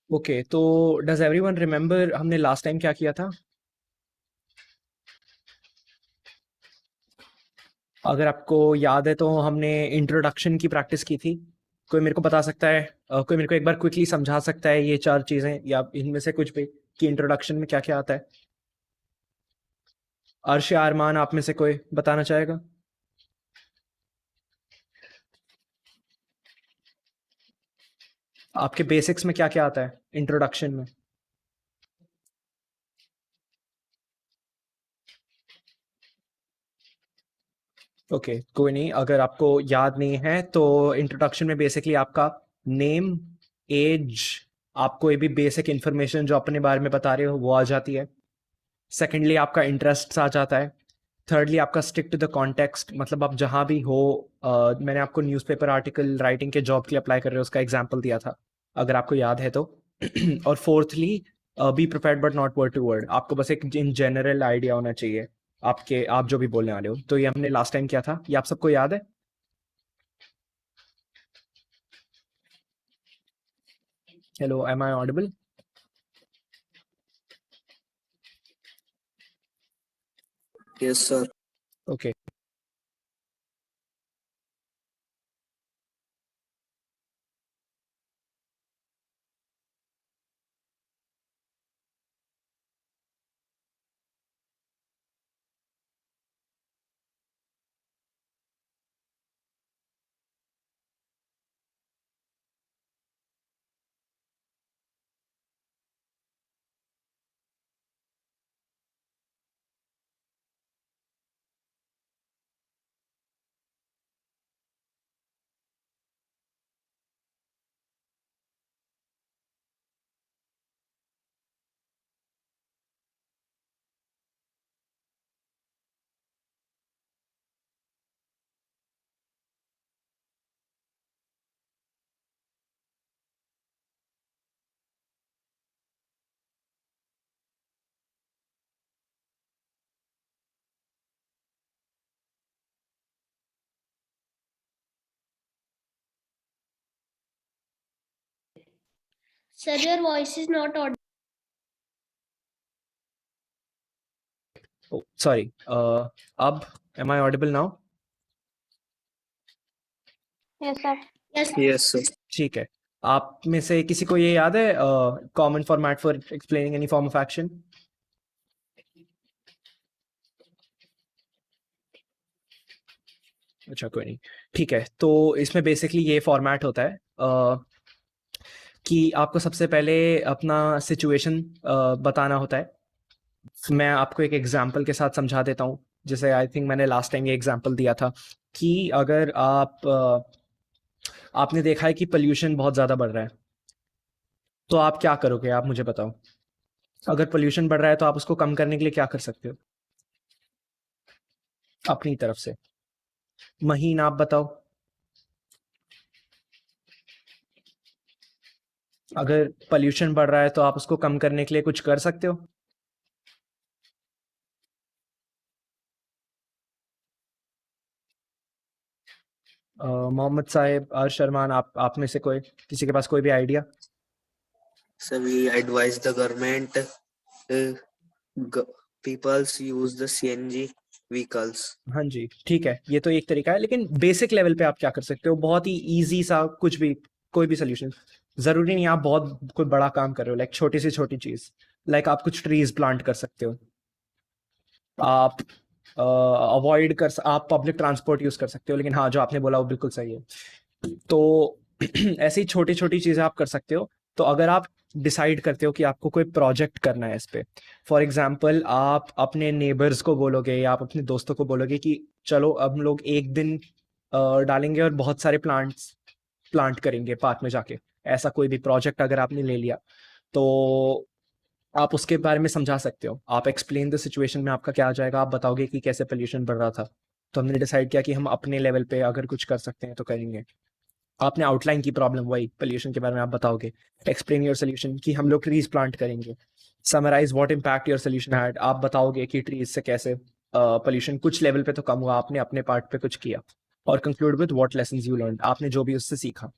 Okay, तो does everyone remember हमने last time क्या किया था? अगर आपको याद है तो हमने इंट्रोडक्शन की प्रैक्टिस की थी। कोई मेरे को बता सकता है, कोई मेरे को एक बार क्विकली समझा सकता है ये चार चीजें या इनमें से कुछ भी कि इंट्रोडक्शन में क्या क्या आता है? अर्श या अरमान, आप में से कोई बताना चाहेगा? आपके बेसिक्स में क्या क्या आता है इंट्रोडक्शन में? ओके, कोई नहीं, अगर आपको याद नहीं है तो इंट्रोडक्शन में बेसिकली आपका नेम, एज, आप कोई भी बेसिक इंफॉर्मेशन जो अपने बारे में बता रहे हो वो आ जाती है। सेकेंडली आपका इंटरेस्ट आ जाता है। थर्डली आपका स्टिक टू द कॉन्टेक्स्ट, मतलब आप जहाँ भी हो। मैंने आपको न्यूज़पेपर आर्टिकल राइटिंग के जॉब के लिए अप्लाई कर रहे हो उसका एग्जाम्पल दिया था, अगर आपको याद है तो। और fourthly, be prepared but not word to word, आपको बस एक इन जनरल आइडिया होना चाहिए आपके, आप जो भी बोलने वाले हो। तो ये हमने लास्ट टाइम किया था, ये आप सबको याद है? Hello, am I audible? Yes sir. Okay. Sir, your voice is not audible. Sorry, अब am I audible now? Yes, sir. Yes. Yes sir. ठीक है। आप में से किसी को ये याद है common format for explaining any form of action? अच्छा, कोई नहीं, ठीक है। तो इसमें बेसिकली ये फॉर्मेट होता है कि आपको सबसे पहले अपना सिचुएशन बताना होता है। मैं आपको एक एग्जांपल के साथ समझा देता हूँ। जैसे आई थिंक मैंने लास्ट टाइम ये एग्जांपल दिया था कि अगर आपने देखा है कि पोल्यूशन बहुत ज़्यादा बढ़ रहा है, तो आप क्या करोगे? आप मुझे बताओ। अगर पोल्यूशन बढ़ रहा है तो आप उसको कम करने के लिए क्या कर सकते हो अपनी तरफ से? महीन, आप बताओ। अगर पोल्यूशन बढ़ रहा है तो आप उसको कम करने के लिए कुछ कर सकते हो? मोहम्मद साहेब, अर्श, अरमान, आप में से कोई, किसी के पास कोई भी idea? Sir we advise the government peoples use the CNG vehicles. हाँ जी, ठीक है, ये तो एक तरीका है, लेकिन बेसिक लेवल पे आप क्या कर सकते हो? बहुत ही इजी सा कुछ भी, कोई भी सोल्यूशन। जरूरी नहीं आप बहुत कोई बड़ा काम कर रहे हो, लाइक छोटी से छोटी चीज, लाइक आप कुछ ट्रीज प्लांट कर सकते हो। आप अवॉइड आप पब्लिक ट्रांसपोर्ट यूज कर सकते हो, लेकिन हाँ, जो आपने बोला वो बिल्कुल सही है। तो ऐसी छोटी छोटी चीजें आप कर सकते हो। तो अगर आप डिसाइड करते हो कि आपको कोई प्रोजेक्ट करना है इस पे, फॉर एग्जांपल आप अपने नेबर्स को बोलोगे या आप अपने दोस्तों को बोलोगे कि चलो अब हम लोग एक दिन डालेंगे और बहुत सारे प्लांट्स प्लांट करेंगे पार्क में जाके। ऐसा कोई भी प्रोजेक्ट अगर आपने ले लिया तो आप उसके बारे में समझा सकते हो। आप एक्सप्लेन द सिचुएशन में आपका क्या आ जाएगा, आप बताओगे कि कैसे पोल्यूशन बढ़ रहा था। तो हमने डिसाइड किया कि हम अपने लेवल पे अगर कुछ कर सकते हैं तो करेंगे। आपने आउटलाइन की प्रॉब्लम, वही पोल्यूशन के बारे में आप बताओगे। एक्सप्लेन योर सोल्यूशन कि हम लोग ट्रीज प्लांट करेंगे। Summarize what impact your solution had, आप बताओगे कि ट्रीज से कैसे पोल्यूशन कुछ लेवल पे तो कम हुआ, आपने अपने पार्ट पे कुछ किया। और conclude with what lessons you learn, आपने जो भी उससे सीखा।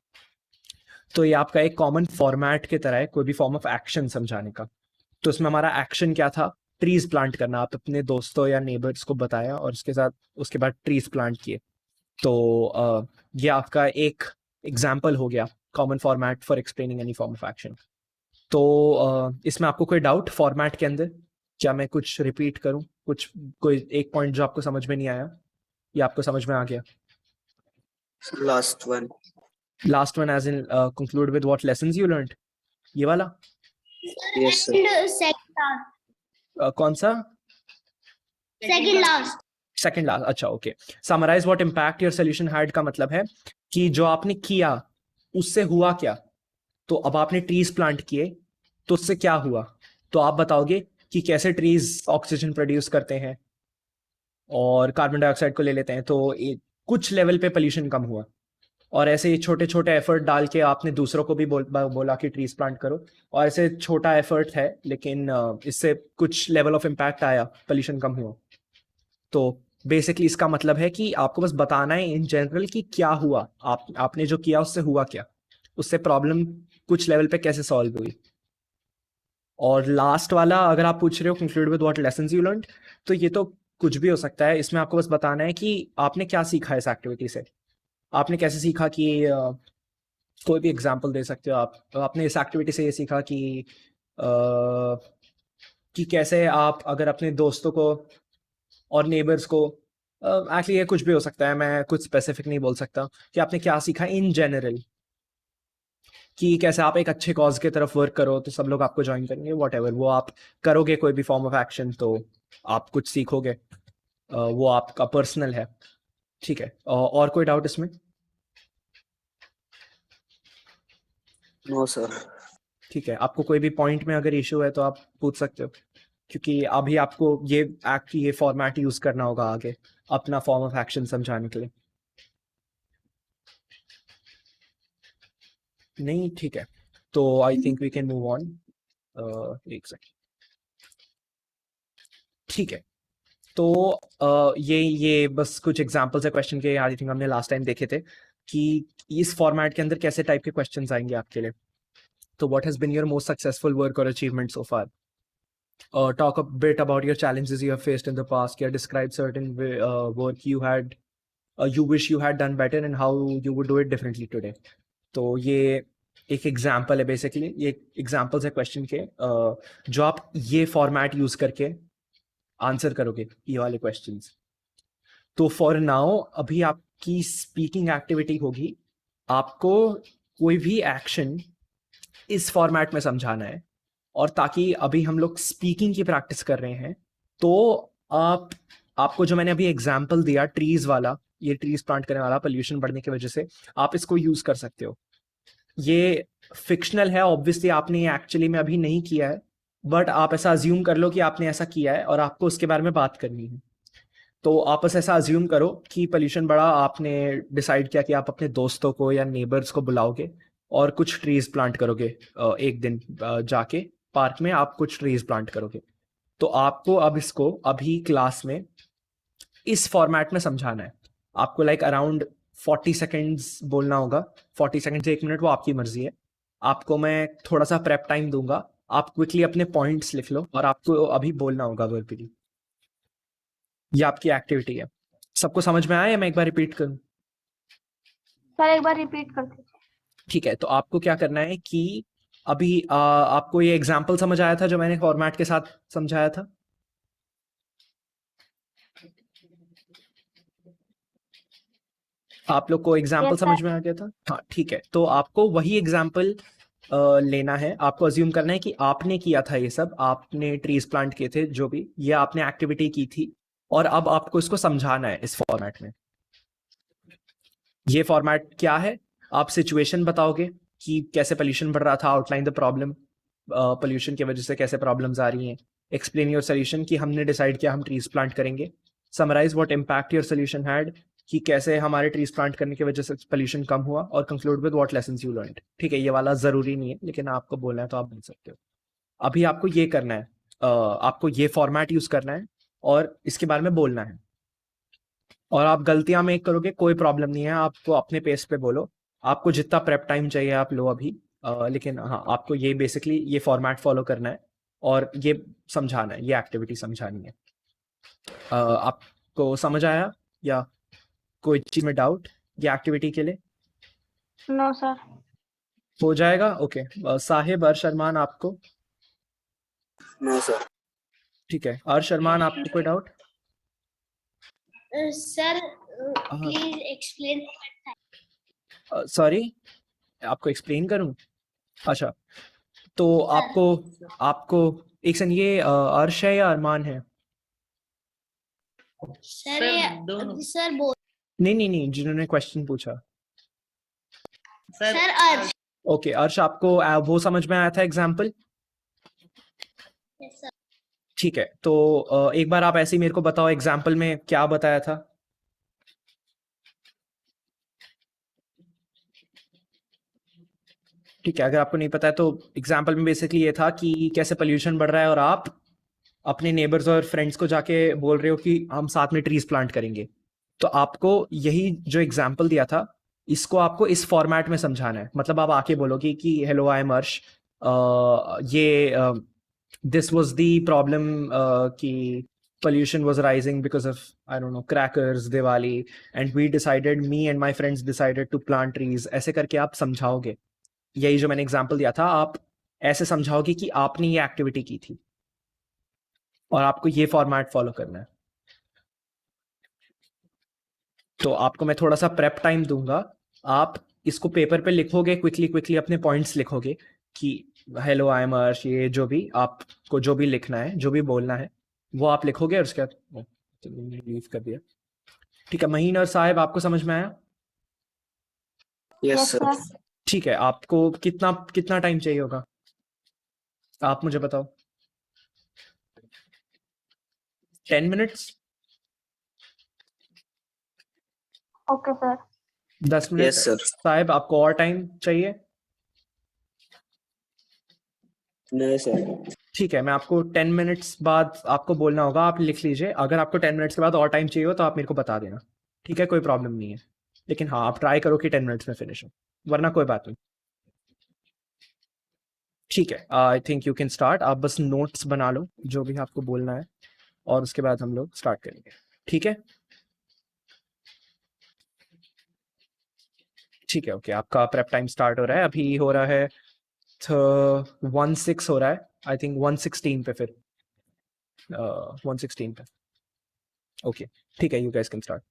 तो ये आपका एक कॉमन फॉर्मेट की तरह है कोई भी फॉर्म ऑफ एक्शन समझाने का। तो इसमें हमारा एक्शन क्या था, ट्रीज प्लांट करना। आप अपने दोस्तों या नेबर्स को बताया और उसके बाद ट्रीज प्लांट किए। तो ये आपका एक एग्जाम्पल हो गया, common format for explaining any form of action. तो इसमें आपको कोई डाउट फॉर्मेट के अंदर? क्या मैं कुछ रिपीट करूं, कोई एक पॉइंट जो आपको समझ में नहीं आया या आपको समझ में आ गया? Last one. Last one as in conclude with what lessons you learned, ये वाला? Yes, sir. And second last. कौन सा? Second last. सेकंड लास्ट, अच्छा okay. Summarize what impact your solution had का मतलब है कि जो आपने किया उससे हुआ क्या। तो अब आपने ट्रीज प्लांट किए तो उससे क्या हुआ, तो आप बताओगे कि कैसे ट्रीज ऑक्सीजन प्रोड्यूस करते हैं और कार्बन डाइऑक्साइड को ले लेते हैं, तो कुछ लेवल पे पोल्यूशन कम हुआ। और ऐसे ही छोटे छोटे एफर्ट डाल के आपने दूसरों को भी बोला कि ट्रीज प्लांट करो, और ऐसे छोटा एफर्ट है लेकिन इससे कुछ लेवल ऑफ इम्पैक्ट आया, पोल्यूशन कम हुआ। तो बेसिकली इसका मतलब है कि आपको बस बताना है इन जनरल कि क्या हुआ, आपने जो किया उससे हुआ क्या, उससे प्रॉब्लम कुछ लेवल पे कैसे सॉल्व हुई। और लास्ट वाला अगर आप पूछ रहे हो conclude with what lessons you learned, तो ये तो कुछ भी हो सकता है। इसमें आपको बस बताना है कि आपने क्या सीखा इस एक्टिविटी से। आपने कैसे सीखा कि कोई भी एग्जांपल दे सकते हो आप। आपने इस एक्टिविटी से ये सीखा कि कैसे आप अगर अपने दोस्तों को और नेबर्स को, एक्चुअली ये कुछ भी हो सकता है, मैं कुछ स्पेसिफिक नहीं बोल सकता, कि आपने क्या सीखा इन जनरल, कि कैसे आप एक अच्छे कॉज के तरफ वर्क करो तो सब लोग आपको ज्वाइन करेंगे, वॉट वो आप करोगे कोई भी फॉर्म ऑफ एक्शन तो आप कुछ सीखोगे, वो आपका पर्सनल है। ठीक है, और कोई डाउट इसमें? No, sir. ठीक है, आपको कोई भी पॉइंट में अगर इशू है तो आप पूछ सकते हो, क्योंकि अभी आपको ये फॉर्मेट यूज करना होगा आगे अपना फॉर्म ऑफ एक्शन समझाने के लिए। नहीं, ठीक है, तो I think we can move on. एक सेकंड। ठीक है, तो ये बस कुछ एग्जांपल्स है क्वेश्चन के, आई थिंक हमने लास्ट टाइम देखे थे कि इस फॉर्मेट के अंदर कैसे टाइप के क्वेश्चंस आएंगे आपके लिए। तो what has been your most successful work और achievement so far? Talk a bit about your challenges you have faced in the past. Yeah, describe certain work you wish you had done better and how you would do it differently today. तो ये एक example है, basically ये examples है question के, जो आप ये फॉर्मेट यूज करके आंसर करोगे ये वाले क्वेश्चंस। तो फॉर नाउ अभी आपकी स्पीकिंग एक्टिविटी होगी, आपको कोई भी एक्शन इस फॉर्मेट में समझाना है। और ताकि अभी हम लोग स्पीकिंग की प्रैक्टिस कर रहे हैं, तो आपको जो मैंने अभी एग्जाम्पल दिया ट्रीज वाला, ये ट्रीज प्लांट करने वाला पोल्यूशन बढ़ने की वजह से, आप इसको यूज कर सकते हो। ये फिक्शनल है ऑब्वियसली, आपने ये एक्चुअली में अभी नहीं किया है, बट आप ऐसा अज्यूम कर लो कि आपने ऐसा किया है और आपको उसके बारे में बात करनी है। तो आप बस ऐसा अज्यूम करो कि पोल्यूशन बढ़ा, आपने डिसाइड किया कि आप अपने दोस्तों को या नेबर्स को बुलाओगे और कुछ ट्रीज प्लांट करोगे। एक दिन जाके पार्क में आप कुछ ट्रीज प्लांट करोगे। तो आपको अब इसको अभी क्लास में इस फॉर्मेट में समझाना है। आपको लाइक अराउंड 40 सेकेंड्स बोलना होगा, 40 सेकेंड से 1 मिनट, वो आपकी मर्जी है। आपको मैं थोड़ा सा प्रेप टाइम दूंगा, आप क्विकली अपने पॉइंट्स लिख लो और आपको अभी बोलना होगा वर्बली। ये आपकी एक्टिविटी है। सबको समझ में आया या मैं एक बार रिपीट करूं? सर एक बार रिपीट कर दीजिए। ठीक है, तो आपको क्या करना है कि अभी आपको ये एग्जाम्पल समझ आया था जो मैंने फॉर्मेट के साथ समझाया था? आप लोग को एग्जाम्पल Yes, sir. समझ में आ गया था? हाँ ठीक है, तो आपको वही एग्जाम्पल लेना है। आपको अज्यूम करना है कि आपने किया था ये सब, आपने ट्रीज प्लांट किए थे, जो भी ये आपने एक्टिविटी की थी, और अब आपको इसको समझाना है इस फॉर्मेट में। ये फॉर्मेट क्या है? आप सिचुएशन बताओगे कि कैसे पोल्यूशन बढ़ रहा था, आउटलाइन द प्रॉब्लम, पोल्यूशन की वजह से कैसे प्रॉब्लम्स आ रही हैं, एक्सप्लेन योर सोल्यूशन कि हमने डिसाइड किया हम ट्रीज प्लांट करेंगे, summarize what impact your solution had कि कैसे हमारे ट्रीज प्लांट करने की वजह से पोल्यूशन कम हुआ, और conclude with what lessons you learned. ठीक है, ये वाला जरूरी नहीं है, लेकिन आपको बोलना है तो आप बोल सकते हो। अभी आपको ये करना है, आपको ये फॉर्मेट यूज करना है और इसके बारे में बोलना है। और आप गलतियां मेक करोगे, कोई प्रॉब्लम नहीं है, आपको अपने पेस पे बोलो। आपको जितना प्रेप टाइम चाहिए आप लो अभी, लेकिन हाँ आपको ये बेसिकली ये फॉर्मेट फॉलो करना है और ये समझाना है, ये एक्टिविटी समझानी है। आपको समझ आया या कोई चीज़ में डाउट ये एक्टिविटी के लिए? No sir. हो जाएगा, ओके। साहिब अर्श अरमान आपको? No, sir. ठीक है, अर्श अरमान आपको कोई doubt? Sir please explain. Sorry, आपको एक्सप्लेन करूं? अच्छा, तो आपको आपको एक सेकंड, ये अर्श है या अरमान है? सर बोल। नहीं, जिन्होंने क्वेश्चन पूछा। सर अर्श। ओके अर्श, आपको वो समझ में आया था एग्जाम्पल? Yes sir. ठीक है, तो एक बार आप ऐसे ही मेरे को बताओ एग्जाम्पल में क्या बताया था। ठीक है, अगर आपको नहीं पता है तो एग्जाम्पल में बेसिकली ये था कि कैसे पोल्यूशन बढ़ रहा है और आप अपने नेबर्स और फ्रेंड्स को जाके बोल रहे हो कि हम साथ में ट्रीज प्लांट करेंगे। तो आपको यही जो एग्जाम्पल दिया था इसको आपको इस फॉर्मेट में समझाना है। मतलब आप आके बोलोगे कि हेलो आई एम अर्श, ये this was the problem कि pollution was rising because of I don't know crackers, Diwali, and we decided, me and my friends decided to plant trees। ऐसे करके आप समझाओगे। यही जो मैंने एग्जांपल दिया था आप ऐसे समझाओगे कि आपने ये एक्टिविटी की थी और आपको ये फॉर्मेट फॉलो करना है। तो आपको मैं थोड़ा सा प्रेप टाइम दूंगा, आप इसको पेपर पे लिखोगे, क्विकली अपने पॉइंट्स लिखोगे कि हेलो आई एम अर्श, ये जो भी आपको जो भी लिखना है, जो भी बोलना है वो आप लिखोगे और उसके बाद लीव कर दिया। ठीक है, महीन और साहिब आपको समझ में आया? Yes, yes sir. सर। ठीक है, आपको कितना कितना टाइम चाहिए होगा आप मुझे बताओ। 10 minutes? Okay sir. 10 minute? Yes, sir. Sahib आपको और टाइम चाहिए? No, sir. ठीक है, मैं आपको 10 मिनट्स बाद आपको बोलना होगा, आप लिख लीजिए। अगर आपको 10 मिनट्स के बाद और टाइम चाहिए हो तो आप मेरे को बता देना, ठीक है? कोई प्रॉब्लम नहीं है, लेकिन हाँ आप ट्राई करो कि 10 मिनट्स में फिनिश हो, वरना कोई बात नहीं। ठीक है, I think you can start. आप बस नोट्स बना लो जो भी आपको बोलना है और उसके बाद हम लोग स्टार्ट करेंगे, ठीक है? ठीक है, ओके, आपका प्रेप टाइम स्टार्ट हो रहा है, अभी हो रहा है 1:06 हो रहा है, आई थिंक 1:16 पे, फिर 1:16 पे। ओके, ठीक है, you guys can start.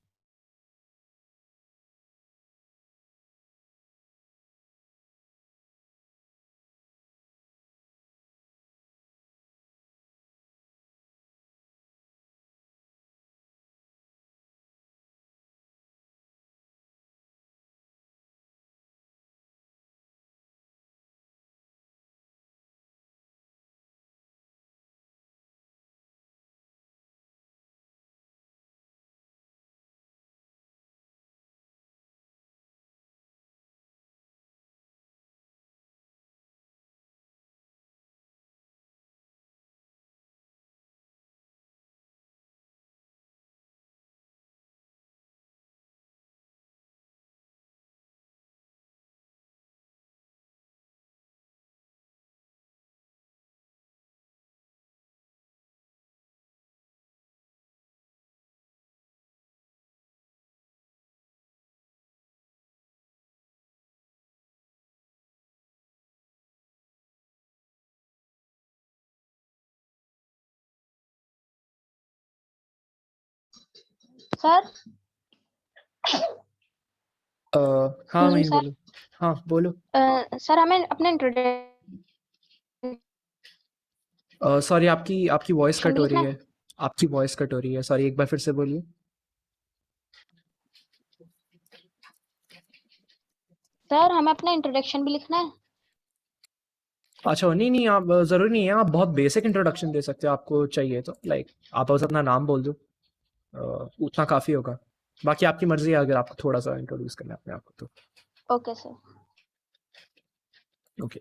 Sir हाँ जी महीन सर। बोलो। हाँ बोलो। सर हमें अपने इंट्रोडक्शन सॉरी, आपकी आपकी वॉइस कट हो लिखना रही है। है। आपकी वॉइस कट हो रही है, सॉरी, एक बार फिर से बोलिए। सर हमें अपना इंट्रोडक्शन भी लिखना है। अच्छा, नहीं, आप ज़रूरी नहीं है, आप बहुत बेसिक इंट्रोडक्शन दे सकते हो, आपको चाहिए तो लाइक आप बस अपना नाम बोल दो, उतना काफ़ी होगा। बाकी आपकी मर्ज़ी है, अगर आपको थोड़ा सा इंट्रोड्यूस करना है अपने आप को तो। Okay sir. ओके।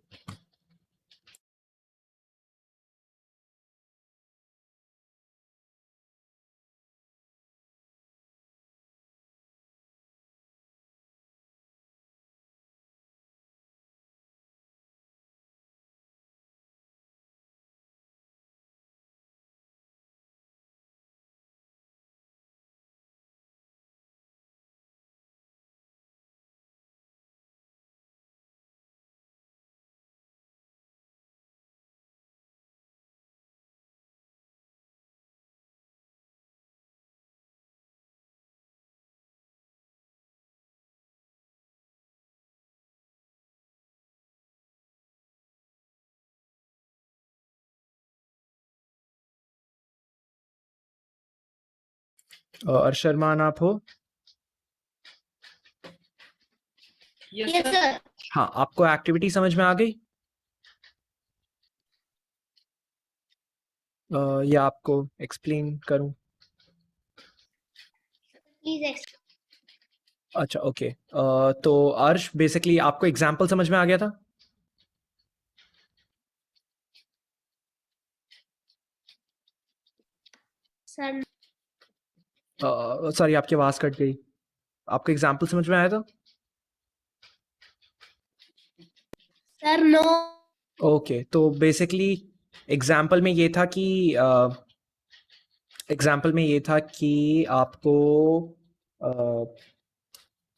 अरशरमान आप हो? Yes sir. हाँ, आपको एक्टिविटी समझ में आ गई? या आपको एक्सप्लेन करूं? प्लीज। अच्छा, ओके। तो अर्श, बेसिकली आपको एग्जाम्पल समझ में आ गया था? सर सॉरी, आपकी आवाज कट गई। आपको एग्जाम्पल समझ में आया था? Sir no. ओके, तो बेसिकली एग्जाम्पल में ये था कि आपको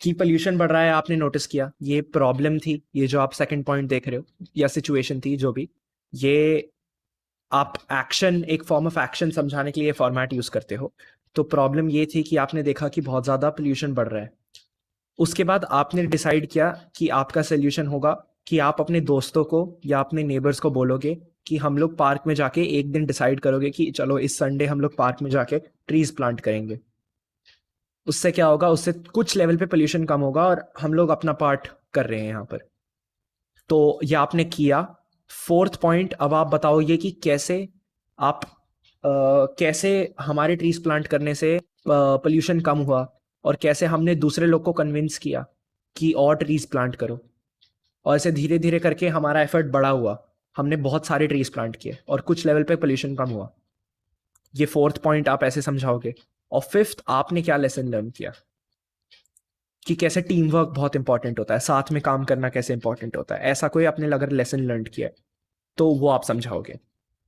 कि पोल्यूशन बढ़ रहा है, आपने नोटिस किया, ये प्रॉब्लम थी, ये जो आप सेकंड पॉइंट देख रहे हो, या सिचुएशन थी, जो भी। ये आप एक्शन, एक फॉर्म ऑफ एक्शन समझाने के लिए फॉर्मेट यूज करते हो। तो प्रॉब्लम ये थी कि आपने देखा कि बहुत ज़्यादा पोल्यूशन बढ़ रहा है। उसके बाद आपने डिसाइड किया कि आपका सोल्यूशन होगा कि आप अपने दोस्तों को या अपने नेबर्स को बोलोगे कि हम लोग पार्क में जाके एक दिन डिसाइड करोगे कि चलो इस संडे हम लोग पार्क में जाके ट्रीज प्लांट करेंगे। उससे क्या होगा, उससे कुछ लेवल पे पोल्यूशन कम होगा और हम लोग अपना पार्ट कर रहे हैं यहाँ पर। तो ये आपने किया। फोर्थ पॉइंट, अब आप बताओ ये कि कैसे हमारे ट्रीज प्लांट करने से पोल्यूशन कम हुआ, और कैसे हमने दूसरे लोग को कन्विंस किया कि और ट्रीज प्लांट करो। और ऐसे धीरे धीरे करके हमारा एफर्ट बड़ा हुआ, हमने बहुत सारे ट्रीज प्लांट किए और कुछ लेवल पे पोल्यूशन कम हुआ। ये फोर्थ पॉइंट आप ऐसे समझाओगे। और फिफ्थ, आपने क्या लेसन लर्न किया कि कैसे टीम वर्क बहुत इंपॉर्टेंट होता है, साथ में काम करना कैसे इंपॉर्टेंट होता है। ऐसा कोई आपने अगर लेसन लर्न किया है तो वो आप समझाओगे।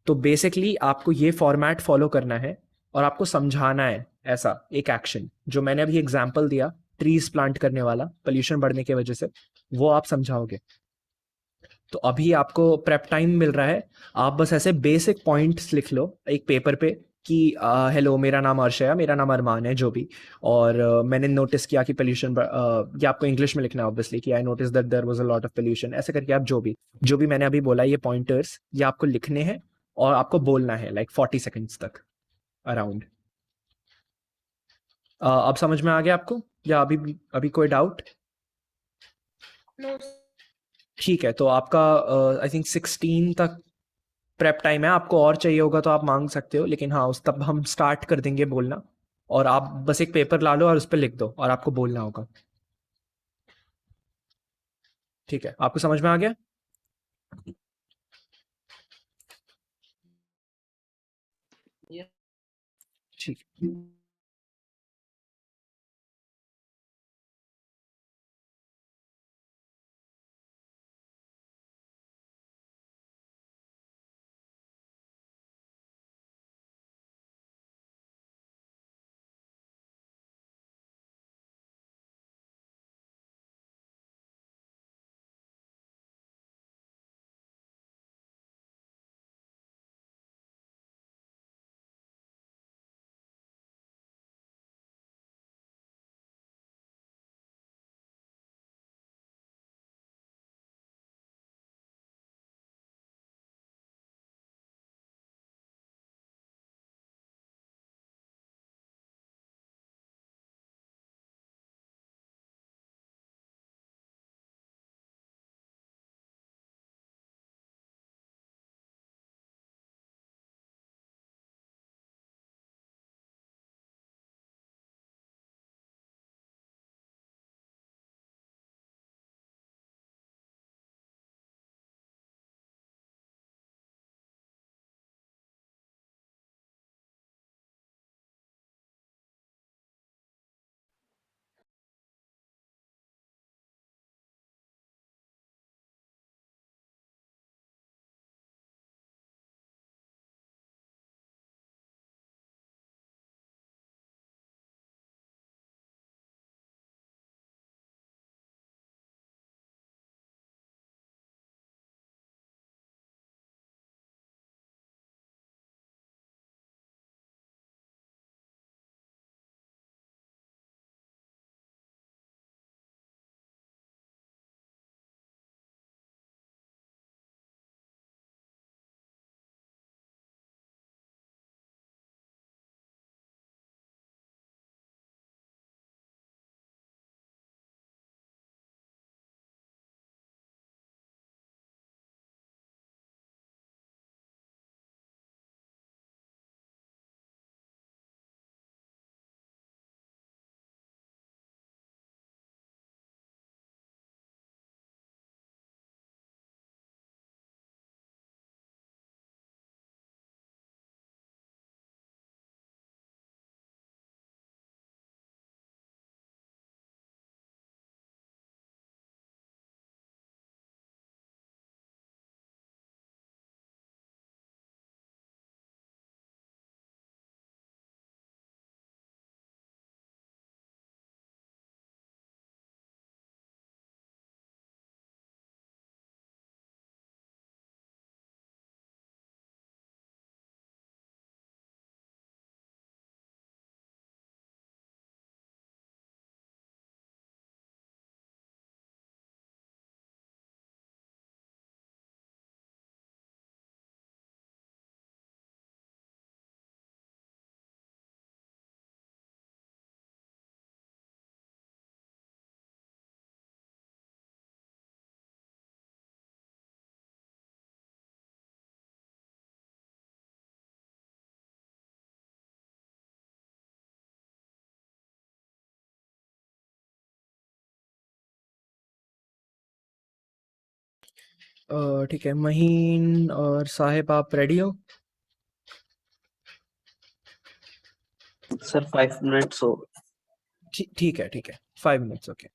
तो बेसिकली आपको ये फॉर्मेट फॉलो करना है और आपको समझाना है ऐसा एक एक्शन जो मैंने अभी एग्जाम्पल दिया, ट्रीज प्लांट करने वाला पोल्यूशन बढ़ने की वजह से, वो आप समझाओगे। तो अभी आपको प्रेप टाइम मिल रहा है। आप बस ऐसे बेसिक पॉइंट्स लिख लो एक पेपर पे कि हेलो, मेरा नाम अर्श है, मेरा नाम अरमान है, जो भी। और मैंने नोटिस किया कि पोल्यूशन, ये आपको इंग्लिश में लिखना है ऑब्वियसली, कि I notice that there was a lot of pollution, ऐसे करके आप जो भी मैंने अभी बोला, ये पॉइंटर्स, ये आपको लिखने हैं और आपको बोलना है लाइक 40 सेकेंड्स तक अराउंड। अब समझ में आ गया आपको, या अभी अभी कोई डाउट? नो। ठीक है, तो आपका आई थिंक 16 तक प्रेप टाइम है। आपको और चाहिए होगा तो आप मांग सकते हो, लेकिन हाँ, उस तब हम स्टार्ट कर देंगे बोलना। और आप बस एक पेपर ला लो और उस पर लिख दो और आपको बोलना होगा। ठीक है, आपको समझ में आ गया? ठीक। ठीक है, महीन और साहिब आप रेडी हो? Sir, 5 minutes. So, ठीक है, 5 minutes, okay.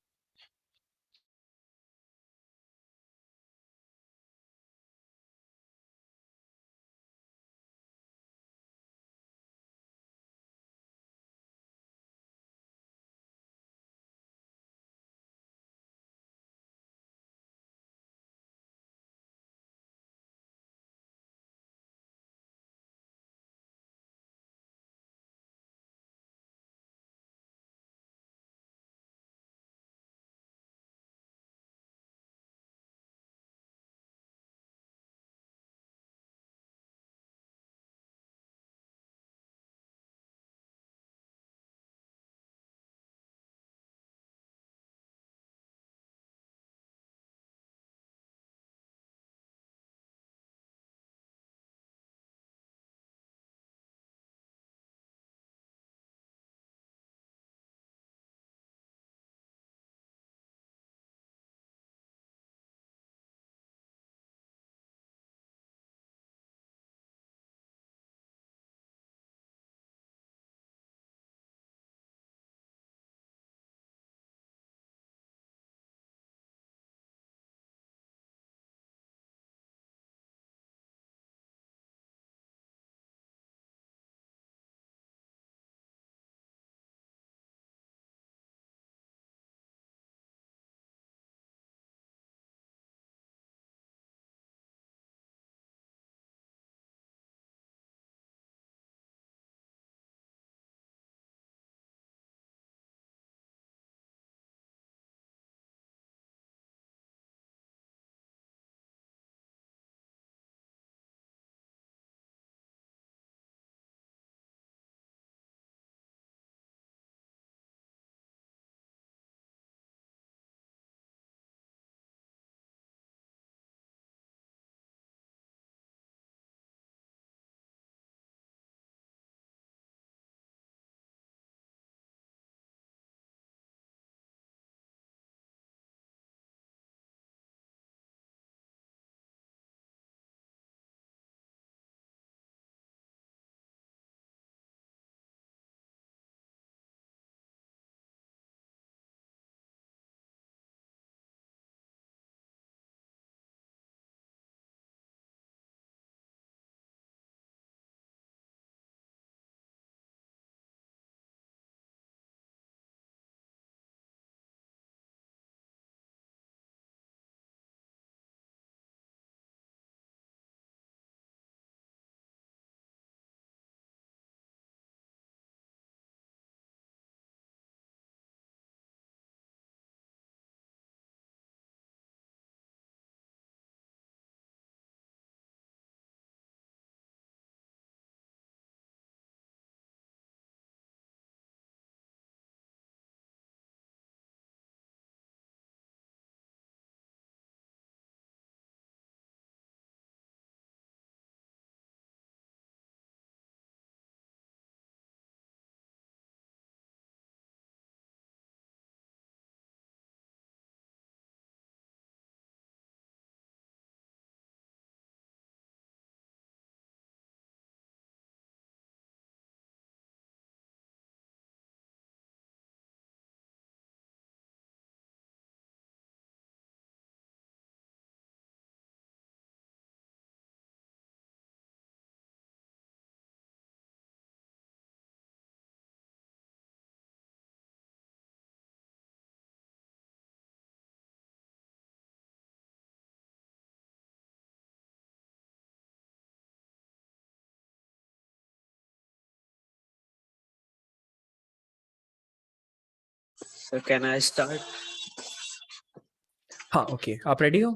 sir, can I start? हाँ, ओके, आप रेडी हो?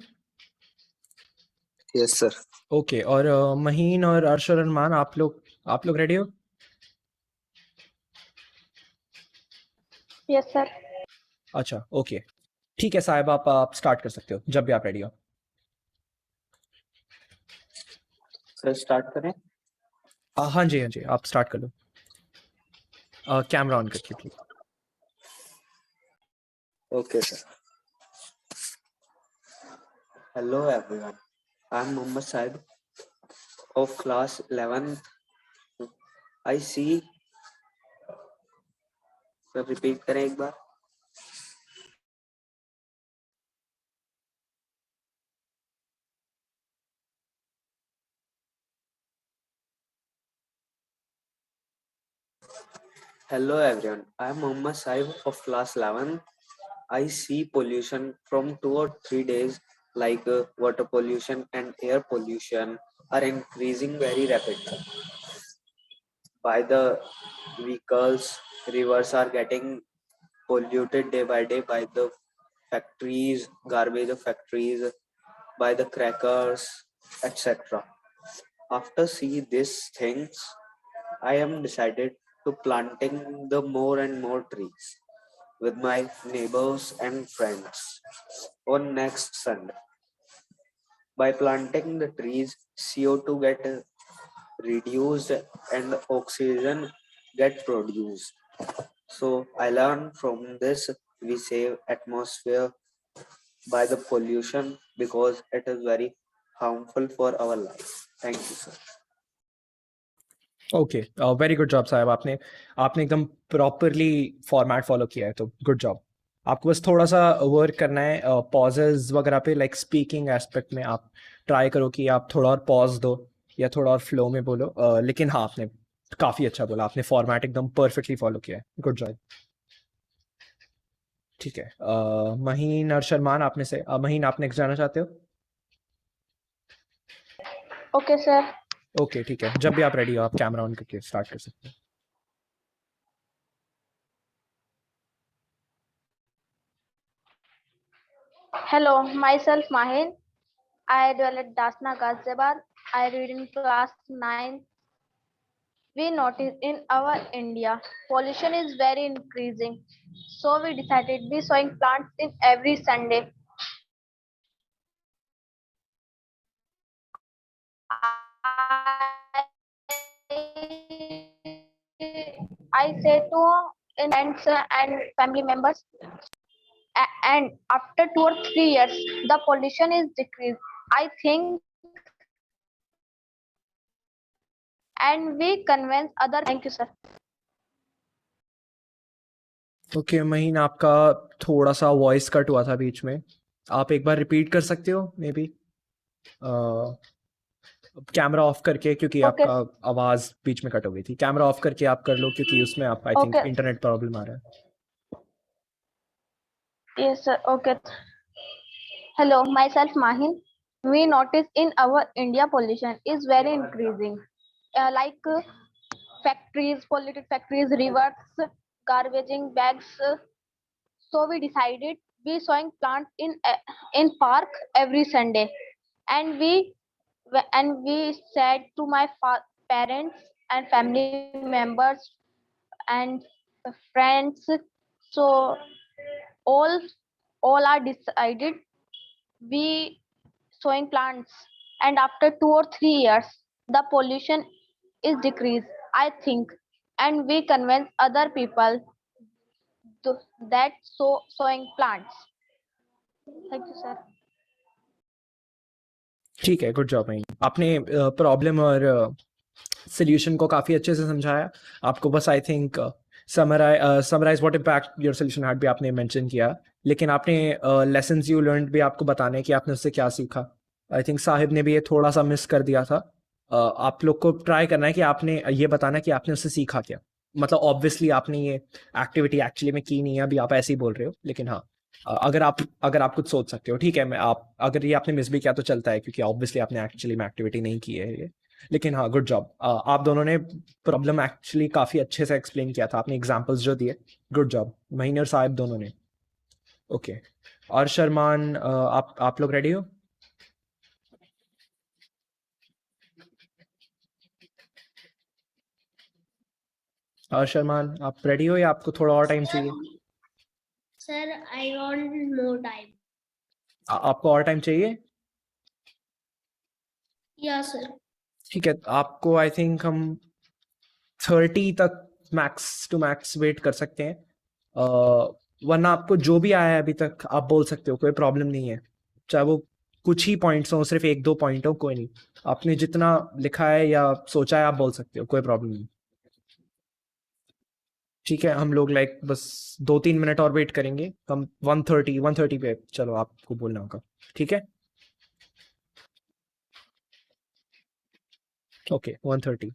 Yes, sir. ओके, और महीन और अर्श और अरमान आप लोग रेडी हो? Yes sir. अच्छा, ओके, ठीक है साहिब, आप स्टार्ट कर सकते हो जब भी आप रेडी हो। Sir, start करें? हाँ जी, आप स्टार्ट कर लो। कैमरा ऑन करके please. Okay, sir. Hello, everyone. I'm Muhammad Saib of class 11th. I see. Sir repeat करें एक बार. Hello everyone. I am Muhammad Saib of class 11. I see pollution from 2 or 3 days like water pollution and air pollution are increasing very rapidly. By the vehicles, rivers are getting polluted day by day by the factories, garbage of factories, by the crackers, etc. After see these things, I am decided to planting the more and more trees with my neighbors and friends on next Sunday. By planting the trees, CO2 get reduced and oxygen get produced. So I learned from this we save atmosphere by the pollution because it is very harmful for our life. Thank you, sir. Okay very good job साहब. आपने आपने एकदम properly format follow किया है, तो good job. आपको बस थोड़ा सा वर्क करना है पॉजेज वगैरह पे. लाइक स्पीकिंग एस्पेक्ट में आप ट्राई करो कि आप थोड़ा और पॉज दो या थोड़ा और फ्लो में बोलो. लेकिन हाँ, आपने काफ़ी अच्छा बोला. आपने फॉर्मेट एकदम परफेक्टली फॉलो किया है. Good job. ठीक है. महीन और शर्मान, आप में से महीन, आप नेक्स्ट जाना चाहते हो? Okay sir. ओके ठीक है. जब भी आप रेडी हो आप कैमरा ऑन करके स्टार्ट कर सकते हो. Hello, myself Mahin. I dwell at Dasna, Ghaziabad. I read in class 9. We notice in our India, pollution is very increasing. So we decided we sowing plants in every Sunday. I say to friends and family members, and after 2 or 3 years, the pollution is decreased. I think, and we convince other. Thank you, sir. Okay महीन, आपका थोड़ा सा voice cut हुआ था बीच में. आप एक बार repeat कर सकते हो मे बी कैमरा ऑफ करके, क्योंकि Okay. आपका आवाज बीच में कट हो गई थी. कैमरा ऑफ करके आप कर लो, क्योंकि उसमें आप I think Okay. Internet problem आ रहा है. Yes, sir. Okay. Hello, myself Mahin. We notice in our India pollution is very increasing. Like factories, polluted factories, rivers, garbaging bags. So we decided we sowing plants in park every Sunday, and we said to my parents and family members and friends. So all are decided we sowing plants, and after 2 or 3 years the pollution is decreased, I think, and we convince other people that sowing plants. Thank you, sir. ठीक है. Good job महीन. आपने problem और solution को काफ़ी अच्छे से समझाया. आपको बस I think summarize what impact your solution had भी आपने मेंशन किया. लेकिन आपने लेसन्स यू लर्नड भी आपको बताने कि आपने उससे क्या सीखा. आई थिंक साहिब ने भी ये थोड़ा सा मिस कर दिया था. आप लोग को ट्राई करना है कि आपने ये बताना कि आपने उससे सीखा क्या. मतलब ऑब्वियसली आपने ये एक्टिविटी एक्चुअली में की नहीं है, अभी आप ऐसे ही बोल रहे हो. लेकिन हाँ, अगर आप कुछ सोच सकते हो, ठीक है. मैं आप अगर ये आपने मिस भी किया तो चलता है, क्योंकि ऑब्वियसली आपने एक्चुअली में एक्टिविटी नहीं की है ये. लेकिन हाँ, गुड जॉब. आप दोनों ने प्रॉब्लम एक्चुअली काफ़ी अच्छे से एक्सप्लेन किया था. आपने एग्जांपल्स जो दिए, गुड जॉब. महीन और साहिब दोनों ने. ओके. और शर्मान, आप लोग रेडी हो? और शर्मान, आप रेडी हो या आपको थोड़ा और टाइम चाहिए? Sir, I want more time. आपको और टाइम चाहिए? Yes, sir. ठीक है. आपको आई थिंक हम 30 तक मैक्स टू मैक्स वेट कर सकते हैं. वरना आपको जो भी आया है अभी तक आप बोल सकते हो, कोई प्रॉब्लम नहीं है. चाहे वो कुछ ही पॉइंट्स हो, सिर्फ 1-2 पॉइंट हो, कोई नहीं, आपने जितना लिखा है या सोचा है आप बोल सकते हो, कोई प्रॉब्लम नहीं। ठीक है, हम लोग लाइक बस 2-3 मिनट और वेट करेंगे, हम 1:30 पे चलो आपको बोलना होगा। ठीक है, ओके 1:30।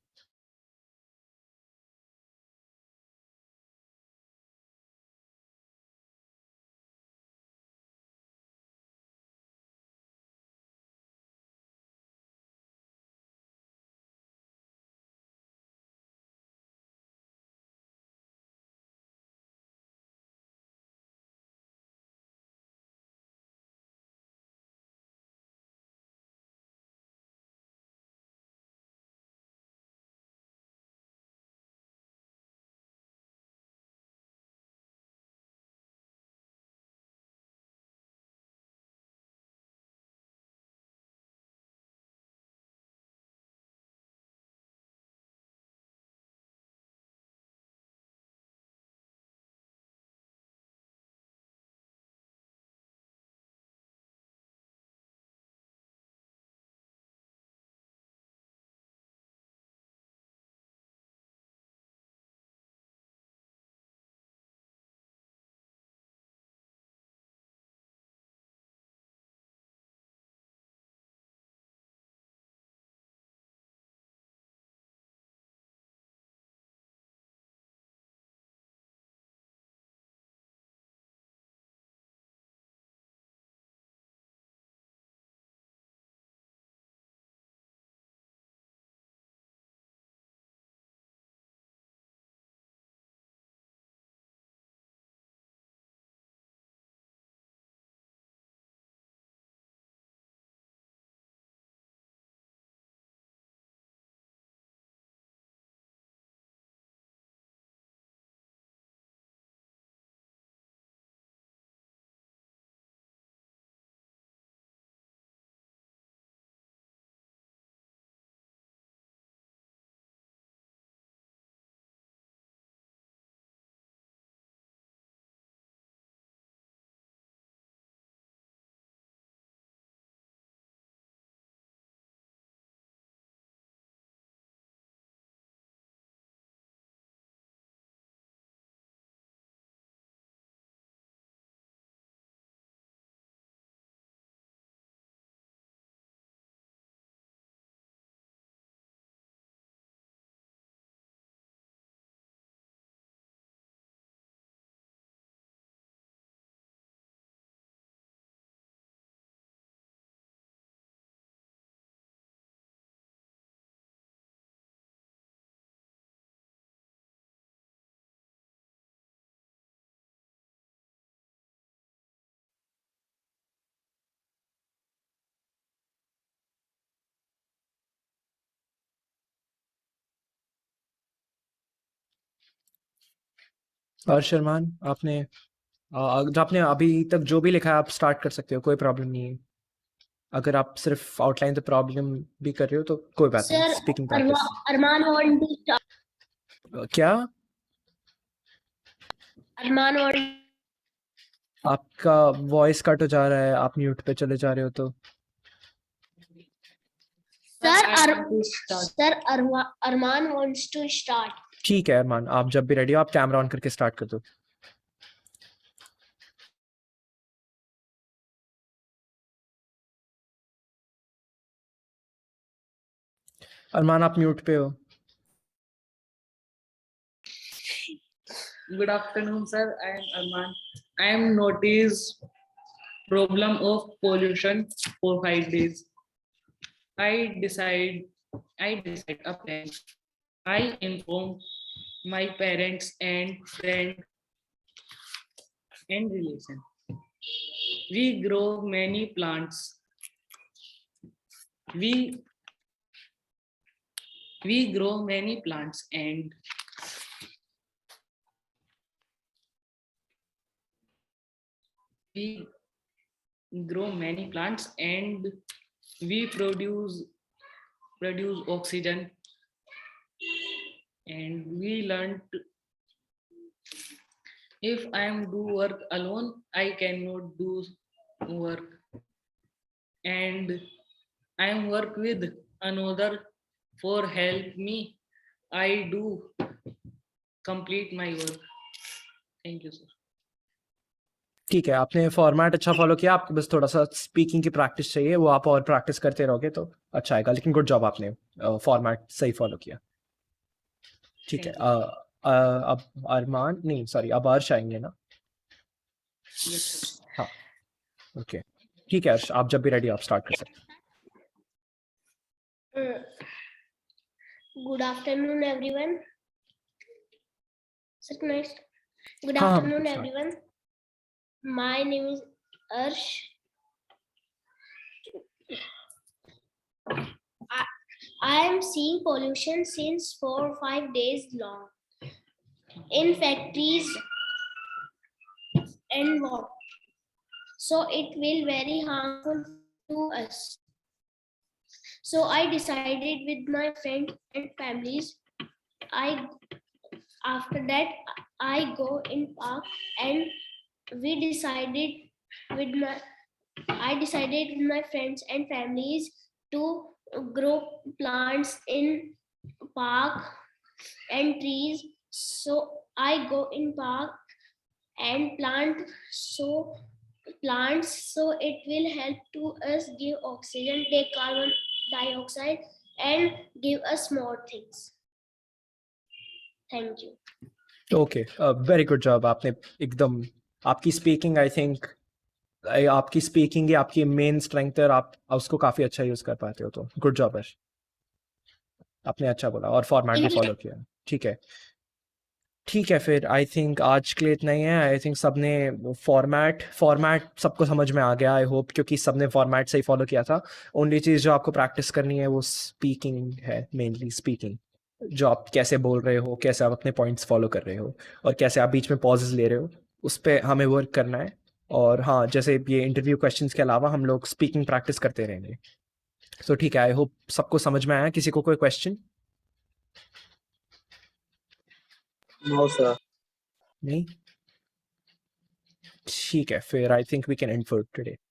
और शर्मान, आपने अभी तक जो भी लिखा है आप स्टार्ट कर सकते हो, कोई प्रॉब्लम नहीं है। अगर आप सिर्फ आउटलाइन द प्रॉब्लम भी कर रहे हो तो कोई बात नहीं, Sir, speaking practice. Arman want to start. क्या? Arman want. आपका वॉइस कट हो जा रहा है, आप म्यूट पे चले जा रहे हो तो। Arman wants to start. ठीक है अरमान, आप जब भी रेडी हो आप कैमरा ऑन करके स्टार्ट कर दो। अरमान आप म्यूट पे हो। Good afternoon, sir. I am Arman. I am noticed problem of pollution for 5 days. I decide a plan. I inform my parents and friend and relation. We grow many plants. We we grow many plants and we grow many plants and we produce oxygen, and we learn if I am do work alone I cannot do work. and I work with another for help me. I do complete my work. Thank you, sir. ठीक है, आपने format अच्छा follow किया, आपको बस थोड़ा सा speaking की प्रैक्टिस चाहिए, वो आप और प्रैक्टिस करते रहोगे तो अच्छा आएगा, लेकिन गुड जॉब, आपने फॉर्मेट सही फॉलो किया। ठीक है, Thank अब अरमान नहीं, सॉरी, अब अर्श आएंगे ना? Yes, sir. हाँ, ओके, ठीक है अर्श, आप जब भी रेडी आप स्टार्ट कर सकते Good afternoon, everyone. Sir, next. Good हाँ, हाँ, afternoon, sorry. everyone. My name is Arsh. I am seeing pollution since 4 or 5 days long in factories and what. So it will very harmful to us. So I decided with my friends and families. After that I go in park and we decided with my I decided with my friends and families to grow plants in park and trees. So I go in park and plants so it will help to us give oxygen, take carbon dioxide and give us more things. Thank you. Okay, very good job, आपने एकदम, आपकी speaking I think, आपकी speaking ही आपकी main strength है और आप उसको काफी अच्छा यूज कर पाते हो, तो गुड जॉब अर्श, आपने अच्छा बोला और फॉर्मेट भी फॉलो किया। ठीक है, ठीक है, फिर आई थिंक आज के लिए इतना ही है। आई थिंक सबने फॉर्मेट सबको समझ में आ गया, आई होप, क्योंकि सबने फॉर्मेट सही फॉलो किया था। ओनली चीज़ जो आपको प्रैक्टिस करनी है वो स्पीकिंग है, मेनली स्पीकिंग, जो आप कैसे बोल रहे हो, कैसे आप अपने पॉइंट्स फॉलो कर रहे हो और कैसे आप बीच में पॉजेज ले रहे हो, उस पर हमें वर्क करना है। और हाँ, जैसे ये इंटरव्यू क्वेश्चंस के अलावा हम लोग स्पीकिंग प्रैक्टिस करते रहेंगे। तो ठीक है, आई होप सबको समझ में आया। किसी को कोई क्वेश्चन? No, sir. नहीं? ठीक है, फिर I think we can end for today.